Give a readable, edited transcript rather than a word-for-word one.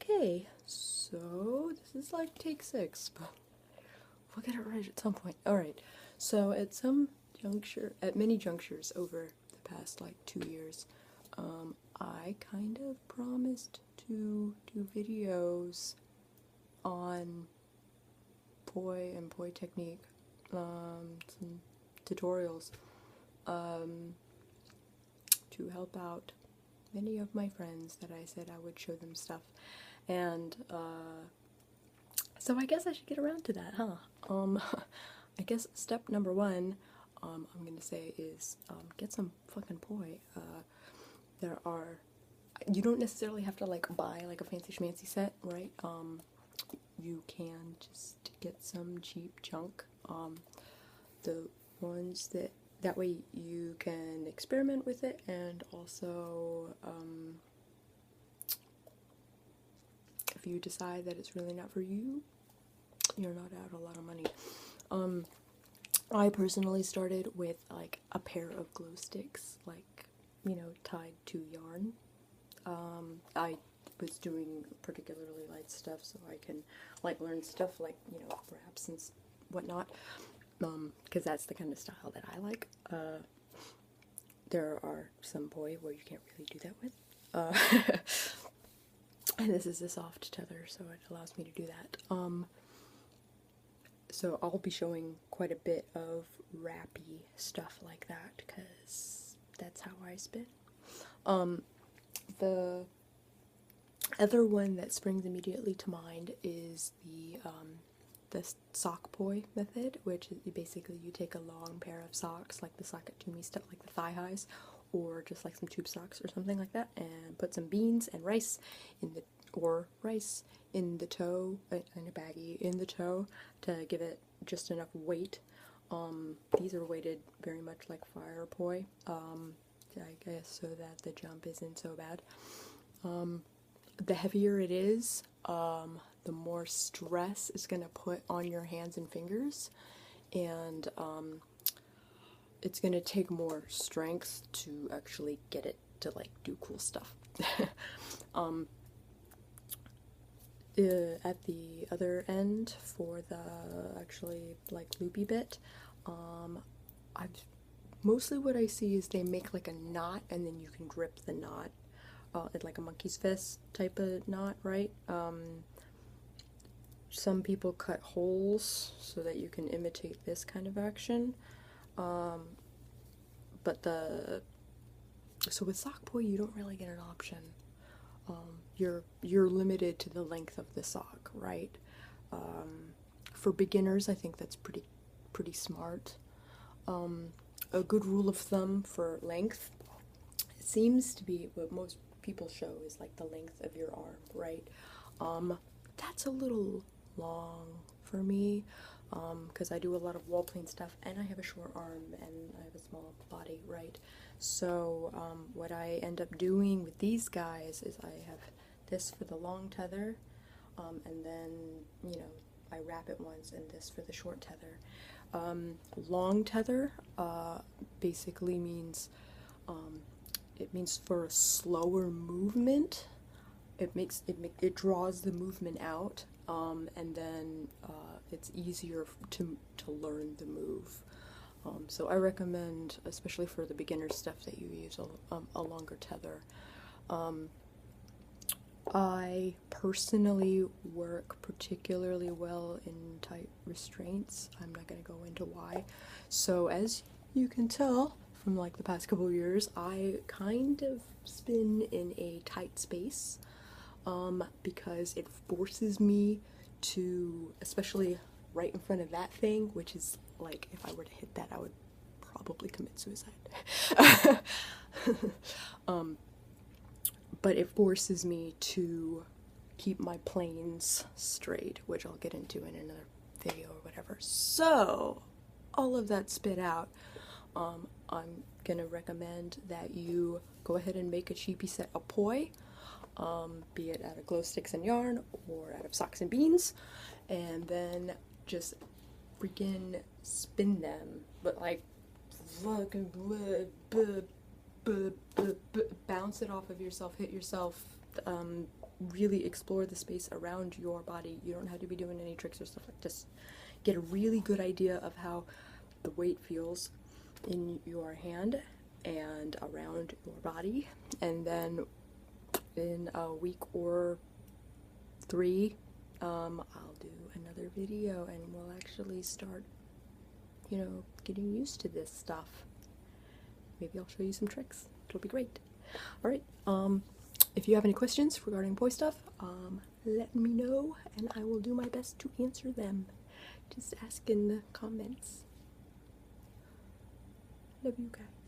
Okay, so this is like take 6, but we'll get it right at some point. Alright, so at some juncture, at many junctures over the past like 2 years, I kind of promised to do videos on poi and poi technique, some tutorials, to help out many of my friends that I said I would show them stuff. And so I guess I should get around to that, huh? I guess step number 1, I'm gonna say is get some fucking poi. You don't necessarily have to like buy like a fancy schmancy set, right? You can just get some cheap junk. The ones that way you can experiment with it, and also if you decide that it's really not for you, you're not out a lot of money. I personally started with like a pair of glow sticks, like, you know, tied to yarn. I was doing particularly light stuff so I can like learn stuff like, you know, wraps and whatnot, because that's the kind of style that I like. There are some poi where you can't really do that with. And this is a soft tether, so it allows me to do that. So I'll be showing quite a bit of wrappy stuff like that, because that's how I spin. The other one that springs immediately to mind is the sock poi method, which is basically you take a long pair of socks, like the sock-at-tumi stuff, like the thigh highs, or just like some tube socks or something like that, and put some beans and rice in the toe, in a baggie in the toe, to give it just enough weight. These are weighted very much like fire poi, I guess, so that the jump isn't so bad. The heavier it is, the more stress it's going to put on your hands and fingers, and it's going to take more strength to actually get it to like do cool stuff. At the other end, for the actually like loopy bit, mostly what I see is they make like a knot, and then you can grip the knot, like a monkey's fist type of knot, right? Some people cut holes so that you can imitate this kind of action, but so with sock poi you don't really get an option. You're limited to the length of the sock, right? For beginners, I think that's pretty smart. A good rule of thumb for length, it seems to be what most people show is like the length of your arm, right? That's a little long for me, because I do a lot of wall plane stuff, and I have a short arm, and I have a small body, right? So what I end up doing with these guys is I have this for the long tether, and then, you know, I wrap it once, and this for the short tether. Long tether basically means it means for a slower movement. It draws the movement out, and then it's easier to learn the move. So I recommend, especially for the beginner stuff, that you use a longer tether. I personally work particularly well in tight restraints. I'm not going to go into why. So as you can tell from like the past couple of years, I kind of spin in a tight space, because it forces me to, especially right in front of that thing, which is like, if I were to hit that, I would probably commit suicide. But it forces me to keep my planes straight, which I'll get into in another video or whatever. So, all of that spit out, I'm gonna recommend that you go ahead and make a cheapy set of poi, be it out of glow sticks and yarn or out of socks and beans, and then just freaking spin them, but like fucking bounce it off of yourself, hit yourself, really explore the space around your body. You don't have to be doing any tricks or stuff like this. Get a really good idea of how the weight feels in your hand and around your body, and then in a week or 3 I'll do another video and we'll actually start, you know, getting used to this stuff. Maybe I'll show you some tricks. It'll be great. Alright, if you have any questions regarding boy stuff, let me know and I will do my best to answer them. Just ask in the comments. Love you guys.